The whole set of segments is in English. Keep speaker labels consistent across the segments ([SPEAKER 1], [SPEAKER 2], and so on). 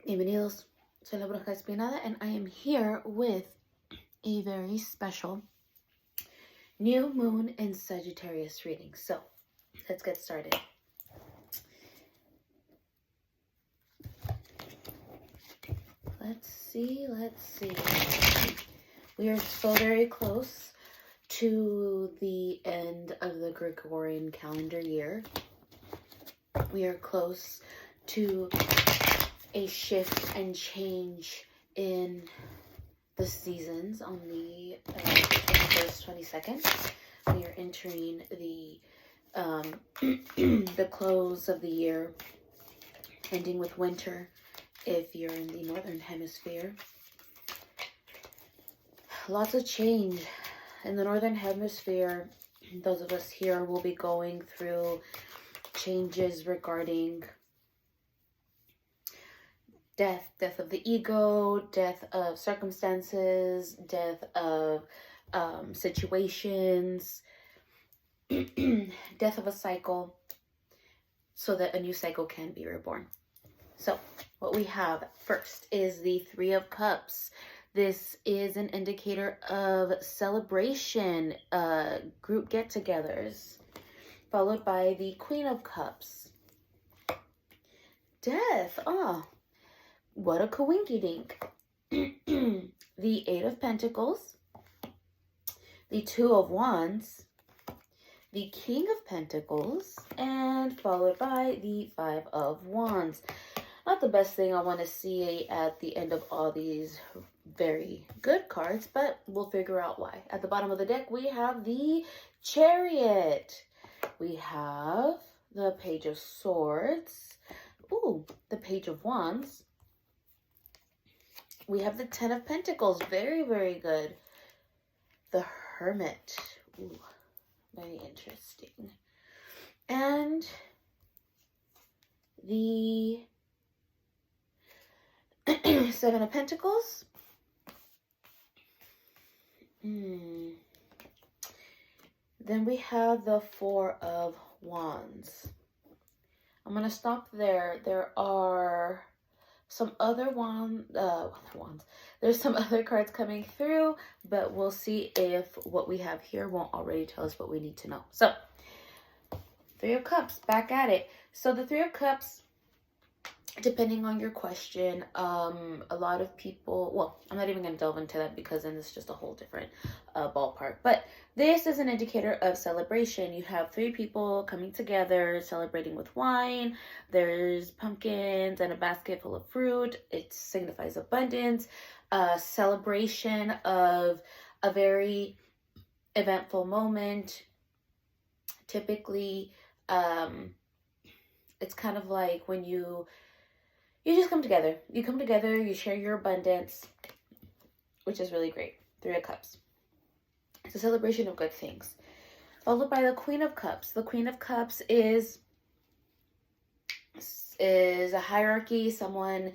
[SPEAKER 1] Bienvenidos, soy la Bruja Espinada, and I am here with a very special new moon and Sagittarius reading. So, let's get started. Let's see. We are so very close to the end of the Gregorian calendar year. We are close to a shift and change in the seasons on the 21st, 22nd. We are entering the the close of the year, ending with winter if you're in the northern hemisphere. Lots of change in the northern hemisphere. Those of us here will be going through changes regarding death of the ego, death of circumstances, death of situations, death of a cycle, so that a new cycle can be reborn. So what we have first is the Three of Cups. This is an indicator of celebration, group get-togethers, followed by the Queen of Cups. Death. Oh, what a coinky-dink. The Eight of Pentacles, the Two of Wands, the King of Pentacles, and followed by the Five of Wands. Not the best thing I want to see at the end of all these very good cards, but we'll figure out why. At the bottom of the deck, we have the Chariot. We have the Page of Swords. Ooh, the Page of Wands. We have the Ten of Pentacles. Very, very good. The Hermit. Ooh, very interesting. And the Seven of Pentacles. Then we have the Four of Wands. I'm going to stop there. There are some other wands. There's some other cards coming through, but we'll see if what we have here won't already tell us what we need to know. So, Three of Cups, back at it. So the Three of Cups, depending on your question, a lot of people, well, I'm not even going to delve into that because then it's just a whole different ballpark. But this is an indicator of celebration. You have three people coming together, celebrating with wine. There's pumpkins and a basket full of fruit. It signifies abundance, celebration of a very eventful moment. Typically, it's kind of like when you just come together. You come together, you share your abundance, which is really great. Three of Cups. It's a celebration of good things. Followed by the Queen of Cups. The Queen of Cups is a hierarchy, someone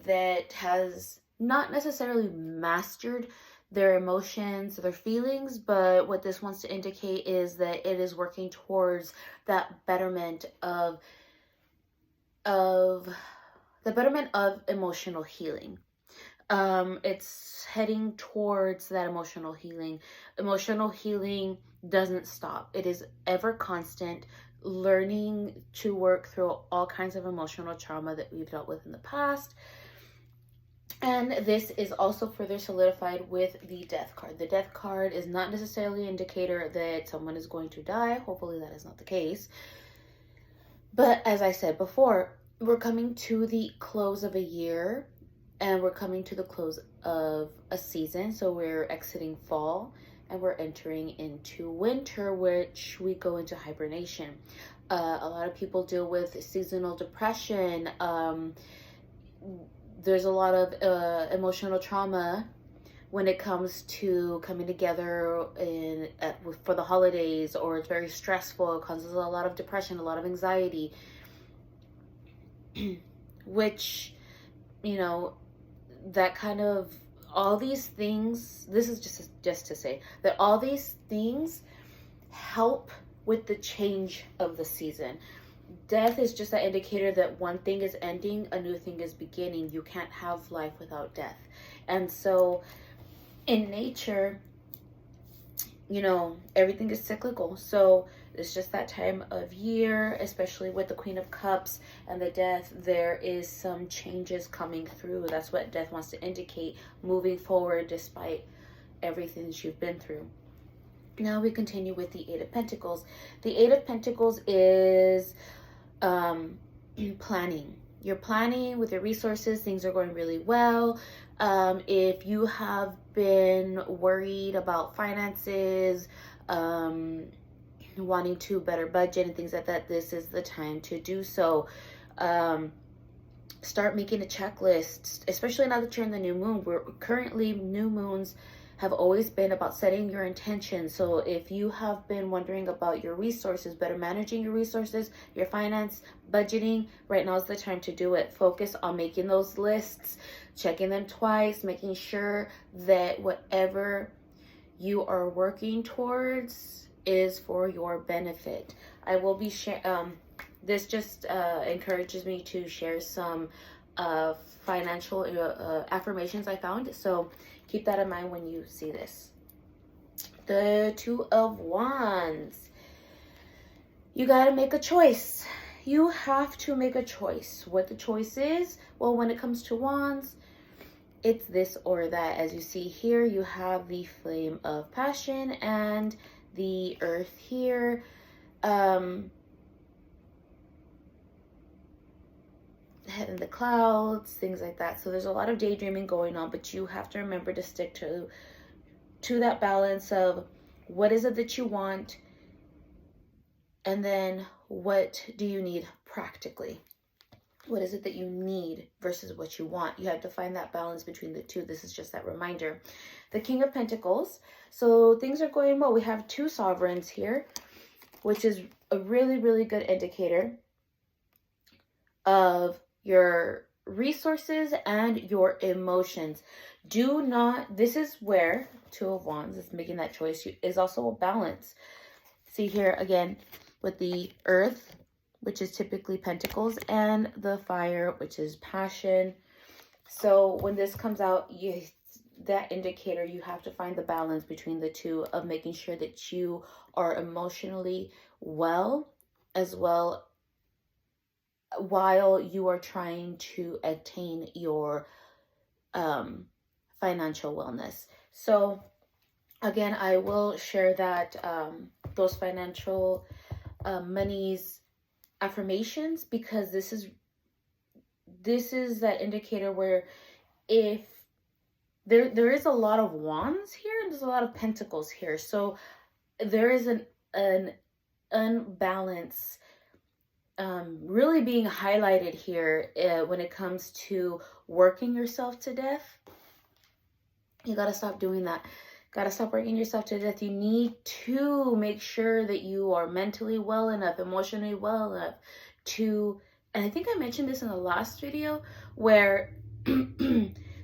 [SPEAKER 1] that has not necessarily mastered their emotions, their feelings, but what this wants to indicate is that it is working towards that betterment of emotional healing. It's heading towards that emotional healing. Emotional healing doesn't stop. It is ever constant, learning to work through all kinds of emotional trauma that we've dealt with in the past. And this is also further solidified with the Death card. The Death card is not necessarily an indicator that someone is going to die. Hopefully that is not the case. But as I said before, we're coming to the close of a year and we're coming to the close of a season. So we're exiting fall and we're entering into winter, which we go into hibernation. A lot of people deal with seasonal depression. There's a lot of emotional trauma when it comes to coming together for the holidays, or it's very stressful. It causes a lot of depression, a lot of anxiety, which, you know, that kind of, all these things, this is just to say that all these things help with the change of the season. Death is just that indicator that one thing is ending, a new thing is beginning. You can't have life without death. And so in nature, you know, everything is cyclical. So it's just that time of year, especially with the Queen of Cups and the death, there is some changes coming through. That's what death wants to indicate, moving forward despite everything that you've been through. Now we continue with the Eight of Pentacles. The Eight of Pentacles is planning. You're planning with your resources. Things are going really well. If you have been worried about finances, wanting to better budget and things like that, this is the time to do so. Start making a checklist, especially now that you're in the new moon. We're currently, new moons have always been about setting your intentions. So if you have been wondering about your resources, better managing your resources, your finance, budgeting, right now is the time to do it. Focus on making those lists, checking them twice, making sure that whatever you are working towards is for your benefit. I will be this just encourages me to share some financial affirmations I found. So keep that in mind when you see this. The Two of Wands. You got to make a choice. You have to make a choice. What the choice is? Well, when it comes to wands, it's this or that. As you see here, you have the Flame of Passion and the Earth here. Head in the clouds, things like that. So there's a lot of daydreaming going on, but you have to remember to stick to that balance of what is it that you want, and then what do you need practically. What is it that you need versus what you want? You have to find that balance between the two. This is just that reminder. The King of Pentacles. So things are going well. We have two sovereigns here, which is a really, really good indicator of your resources and your emotions. Do not, this is where Two of Wands is making that choice, is also a balance. See here again with the Earth, which is typically Pentacles, and the Fire, which is Passion. So when this comes out, that indicator, you have to find the balance between the two of making sure that you are emotionally well, as well, while you are trying to attain your financial wellness. So again, I will share that those financial monies affirmations, because this is that indicator where if there is a lot of wands here and there's a lot of pentacles here, so there is an unbalance really being highlighted here when it comes to working yourself to death. You got to stop doing that. Got to stop working yourself to death. You need to make sure that you are mentally well enough, emotionally well enough to, and I think I mentioned this in the last video, where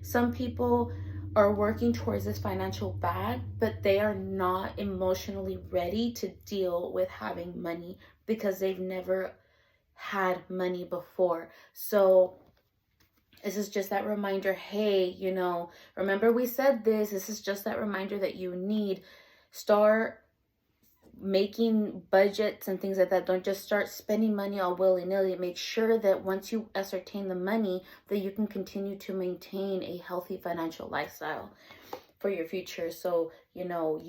[SPEAKER 1] some people are working towards this financial bag, but they are not emotionally ready to deal with having money because they've never had money before. So this is just that reminder, hey, you know, remember we said this is just that reminder that you need start making budgets and things like that. Don't just start spending money all willy-nilly. Make sure that once you ascertain the money, that you can continue to maintain a healthy financial lifestyle for your future. So, you know,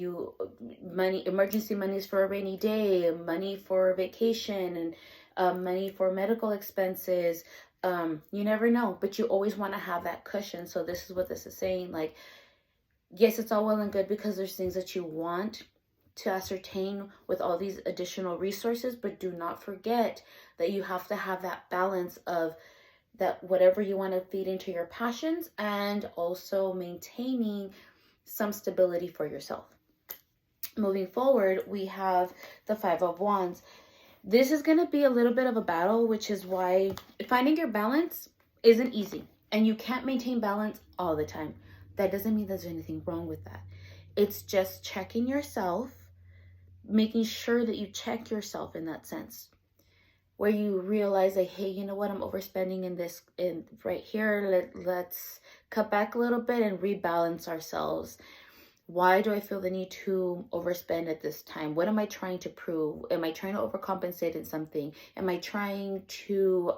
[SPEAKER 1] money, emergency monies for a rainy day, money for vacation, and money for medical expenses. You never know, but you always want to have that cushion. So this is what this is saying. Like, yes, it's all well and good because there's things that you want to ascertain with all these additional resources, but do not forget that you have to have that balance of that whatever you want to feed into your passions and also maintaining some stability for yourself. Moving forward, we have the Five of Wands. This is going to be a little bit of a battle, which is why finding your balance isn't easy. And you can't maintain balance all the time. That doesn't mean there's anything wrong with that. It's just checking yourself, making sure that you check yourself in that sense. where you realize like, hey, you know what, I'm overspending in this, in right here. Let's cut back a little bit and rebalance ourselves. Why do I feel the need to overspend at this time? What am I trying to prove? Am I trying to overcompensate in something? Am I trying to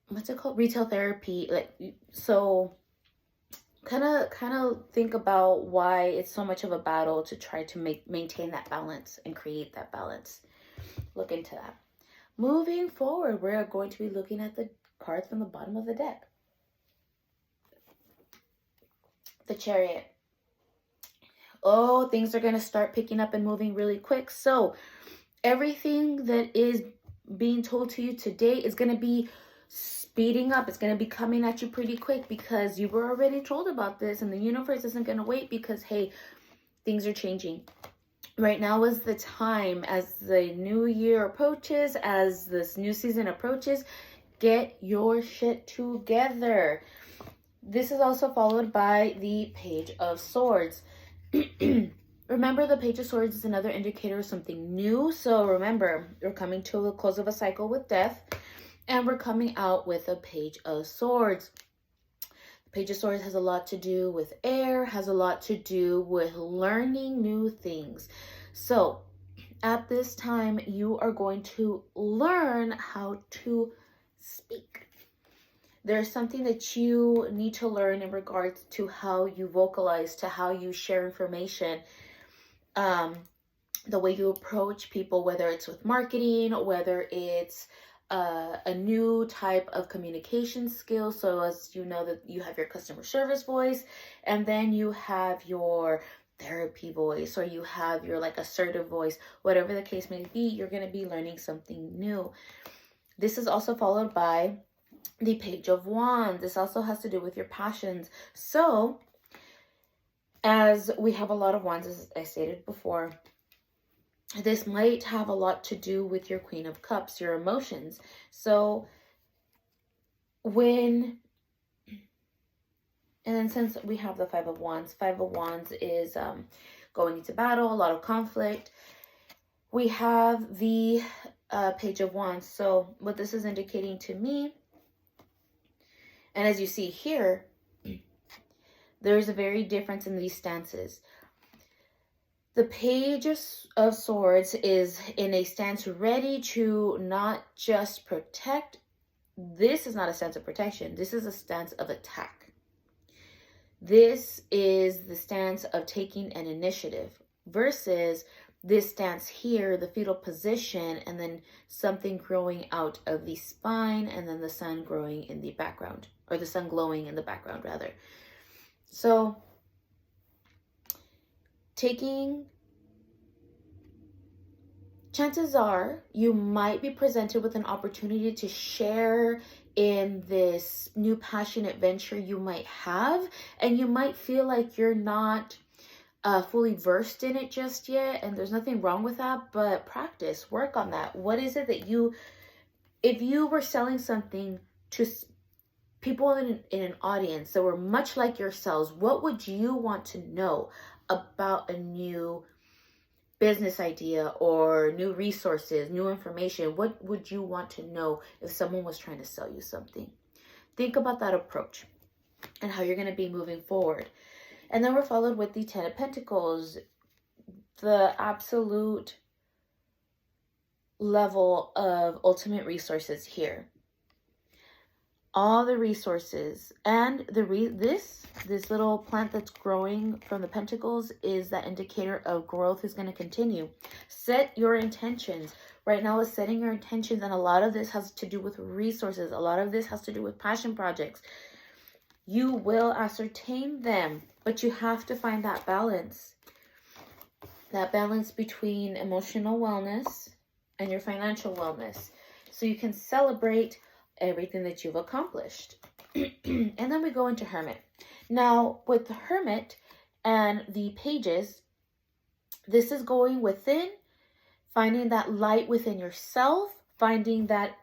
[SPEAKER 1] what's it called? Retail therapy. Like, so kind of think about why it's so much of a battle to try to maintain that balance and create that balance. Look into that. Moving forward, we're going to be looking at the cards from the bottom of the deck. The Chariot. Oh, things are going to start picking up and moving really quick. So everything that is being told to you today is going to be speeding up. It's going to be coming at you pretty quick because you were already told about this, and the universe isn't going to wait because, hey, things are changing. Right now is the time, as the new year approaches, as this new season approaches, get your shit together. This is also followed by the Page of Swords. Remember, the Page of Swords is another indicator of something new. So remember, we're coming to the close of a cycle with death, and we're coming out with a Page of Swords. The Page of Swords has a lot to do with air, has a lot to do with learning new things. So at this time, you are going to learn how to speak. There's something that you need to learn in regards to how you vocalize, to how you share information, the way you approach people, whether it's with marketing, whether it's a new type of communication skill. So as you know, that you have your customer service voice, and then you have your therapy voice, or you have your like assertive voice, whatever the case may be, you're going to be learning something new. This is also followed by the Page of Wands. This also has to do with your passions. So as we have a lot of wands, as I stated before, this might have a lot to do with your Queen of Cups, your emotions. So and then since we have the Five of Wands is going into battle, a lot of conflict. We have the Page of Wands. So what this is indicating to me, and as you see here, there's a very difference in these stances. The Page of Swords is in a stance ready to not just protect. This is not a stance of protection. This is a stance of attack. This is the stance of taking an initiative versus this stance here, the fetal position, and then something growing out of the spine, and then the sun growing in the background, or the sun glowing in the background rather. So chances are you might be presented with an opportunity to share in this new passionate venture you might have, and you might feel like you're not fully versed in it just yet, and there's nothing wrong with that, but practice, work on that. What is it that if you were selling something to people in an audience that were much like yourselves, what would you want to know about a new business idea or new resources, new information? What would you want to know if someone was trying to sell you something? Think about that approach and how you're going to be moving forward. And then we're followed with the Ten of Pentacles, the absolute level of ultimate resources here. All the resources, and this little plant that's growing from the Pentacles is that indicator of growth is going to continue. Set your intentions. Right now is setting your intentions, and a lot of this has to do with resources. A lot of this has to do with passion projects. You will ascertain them, but you have to find that balance. That balance between emotional wellness and your financial wellness, so you can celebrate everything that you've accomplished. And then we go into Hermit. Now, with the Hermit and the Pages, this is going within, finding that light within yourself, finding that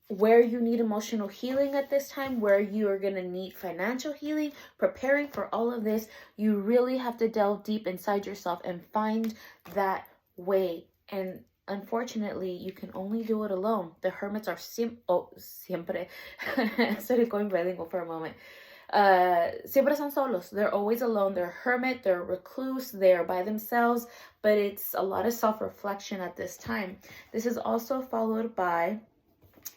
[SPEAKER 1] where you need emotional healing at this time, where you are going to need financial healing, preparing for all of this. You really have to delve deep inside yourself and find that way. And unfortunately, you can only do it alone. The hermits are siempre. I started going bilingual for a moment. Siempre son solos. They're always alone. They're hermit, they're recluse, they're by themselves, but it's a lot of self-reflection at this time. This is also followed by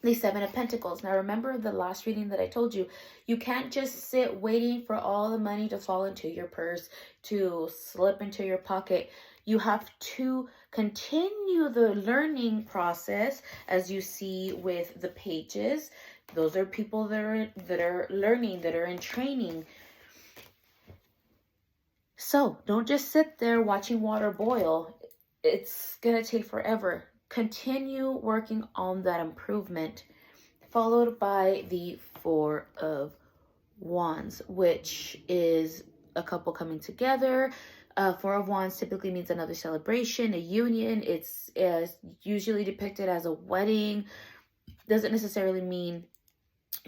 [SPEAKER 1] the Seven of Pentacles. Now remember the last reading that I told you, you can't just sit waiting for all the money to fall into your purse, to slip into your pocket. You have to continue the learning process, as you see with the pages. Those are people that are learning, that are in training. So don't just sit there watching water boil. It's gonna take forever. Continue working on that improvement. Followed by the Four of Wands, which is a couple coming together. Four of Wands typically means another celebration, a union. It's usually depicted as a wedding. Doesn't necessarily mean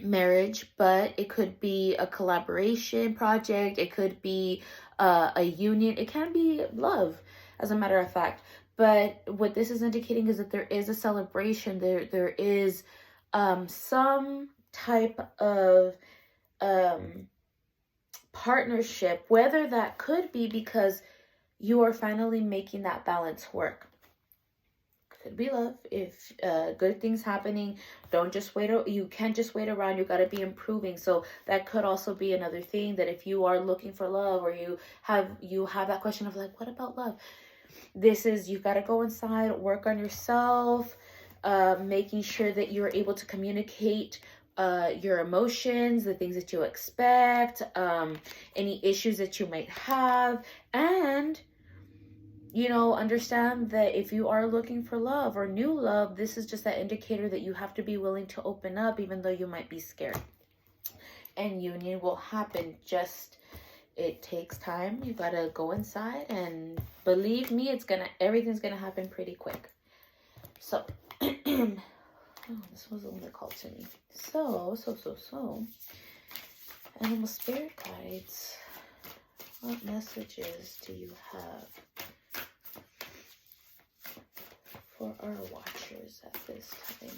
[SPEAKER 1] marriage, but it could be a collaboration project. It could be a union. It can be love, as a matter of fact. But what this is indicating is that there is a celebration. There is some type of partnership, whether that could be because you are finally making that balance work. Could be love. If good things happening, don't just wait. You can't just wait around. You got to be improving. So that could also be another thing, that if you are looking for love, or you have that question of like, what about love? This is, you got to go inside, work on yourself, making sure that you're able to communicate your emotions, the things that you expect, any issues that you might have, and understand that if you are looking for love or new love, this is just that indicator that you have to be willing to open up, even though you might be scared. And union will happen. It takes time. You gotta go inside, and believe me, everything's gonna happen pretty quick. So, this was the one that called to me. So, animal spirit guides, what messages do you have for our watchers at this time?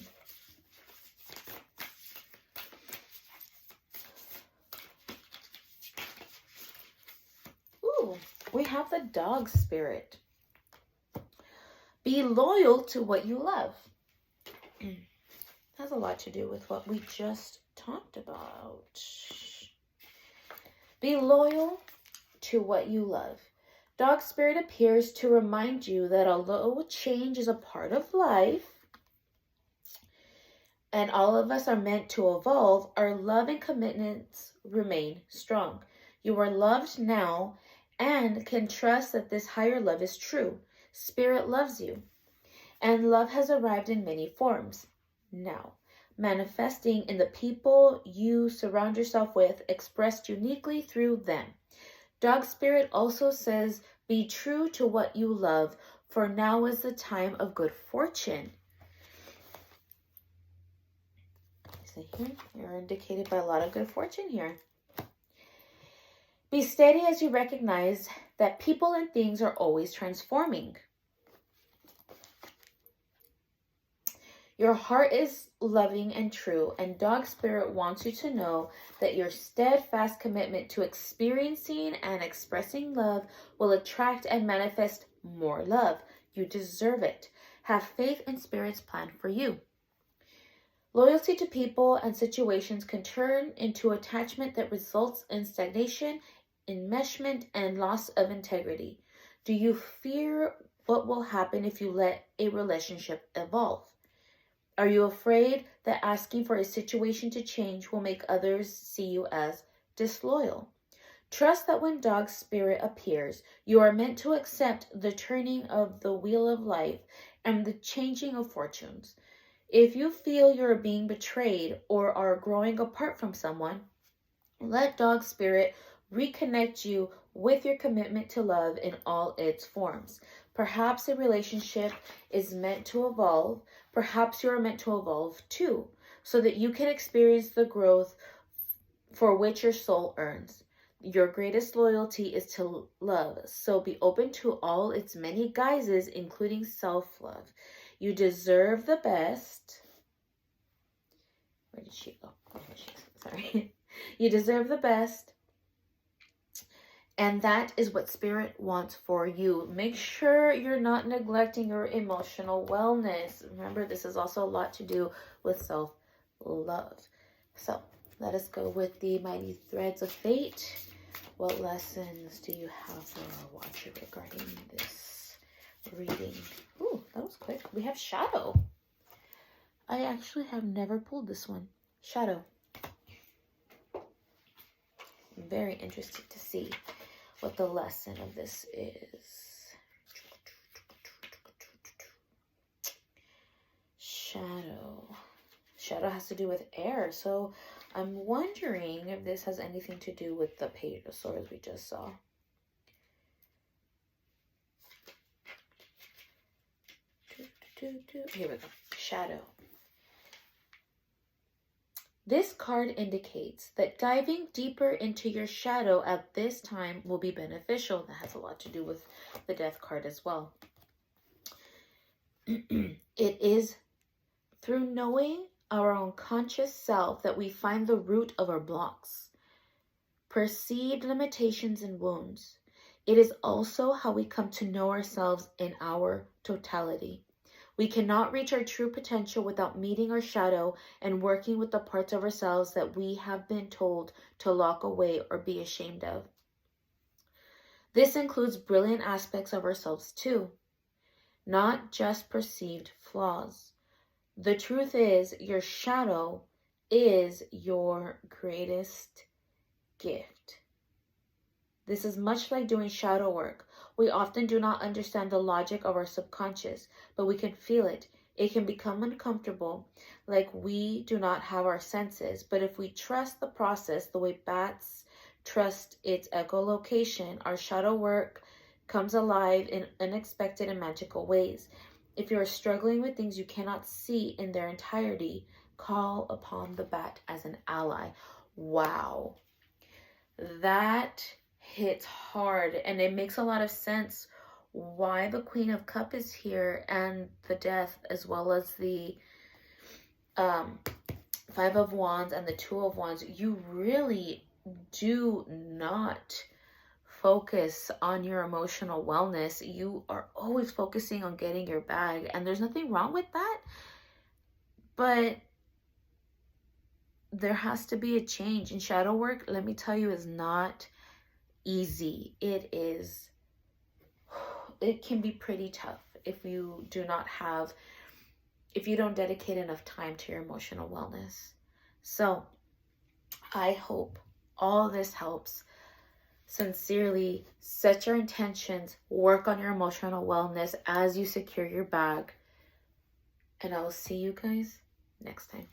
[SPEAKER 1] Ooh, we have the dog spirit. Be loyal to what you love. Has a lot to do with what we just talked about. Be loyal to what you love. Dog spirit appears to remind you that although change is a part of life, and all of us are meant to evolve, our love and commitments remain strong. You are loved now and can trust that this higher love is true. Spirit loves you, and love has arrived in many forms now, manifesting in the people you surround yourself with, expressed uniquely through them. Dog spirit also says, be true to what you love, for now is the time of good fortune. See here, you're indicated by a lot of good fortune here. Be steady as you recognize that people and things are always transforming. Your heart is loving and true, and dog spirit wants you to know that your steadfast commitment to experiencing and expressing love will attract and manifest more love. You deserve it. Have faith in spirit's plan for you. Loyalty to people and situations can turn into attachment that results in stagnation, enmeshment, and loss of integrity. Do you fear what will happen if you let a relationship evolve? Are you afraid that asking for a situation to change will make others see you as disloyal? Trust that when dog spirit appears, you are meant to accept the turning of the wheel of life and the changing of fortunes. If you feel you're being betrayed or are growing apart from someone, let dog spirit reconnect you with your commitment to love in all its forms. Perhaps a relationship is meant to evolve. Perhaps you are meant to evolve too, so that you can experience the growth for which your soul earns. Your greatest loyalty is to love, so be open to all its many guises, including self-love. You deserve the best. Where did she go? Oh, here she is. Sorry. You deserve the best. And that is what Spirit wants for you. Make sure you're not neglecting your emotional wellness. Remember, this is also a lot to do with self-love. So, let us go with the Mighty Threads of Fate. What lessons do you have for our watcher regarding this reading? Ooh, that was quick. We have Shadow. I actually have never pulled this one. Shadow. I'm very interested to see what the lesson of this is. Shadow. Shadow has to do with air, so I'm wondering if this has anything to do with the Page of Swords we just saw. Here we go. Shadow. This card indicates that diving deeper into your shadow at this time will be beneficial. That has a lot to do with the Death card as well. It is through knowing our unconscious self that we find the root of our blocks, perceived limitations and wounds. It is also how we come to know ourselves in our totality. We cannot reach our true potential without meeting our shadow and working with the parts of ourselves that we have been told to lock away or be ashamed of. This includes brilliant aspects of ourselves too, not just perceived flaws. The truth is, your shadow is your greatest gift. This is much like doing shadow work. We often do not understand the logic of our subconscious, but we can feel it. It can become uncomfortable, like we do not have our senses. But if we trust the process the way bats trust its echolocation, our shadow work comes alive in unexpected and magical ways. If you are struggling with things you cannot see in their entirety, call upon the bat as an ally. Wow. That hits hard, and it makes a lot of sense why the Queen of Cups is here and the Death, as well as the Five of Wands and the Two of Wands. You really do not focus on your emotional wellness. You are always focusing on getting your bag, and there's nothing wrong with that, but there has to be a change. And shadow work, let me tell you, is not easy. It can be pretty tough if you don't dedicate enough time to your emotional wellness. So I hope all this helps. Sincerely, set your intentions, work on your emotional wellness as you secure your bag, and I will see you guys next time.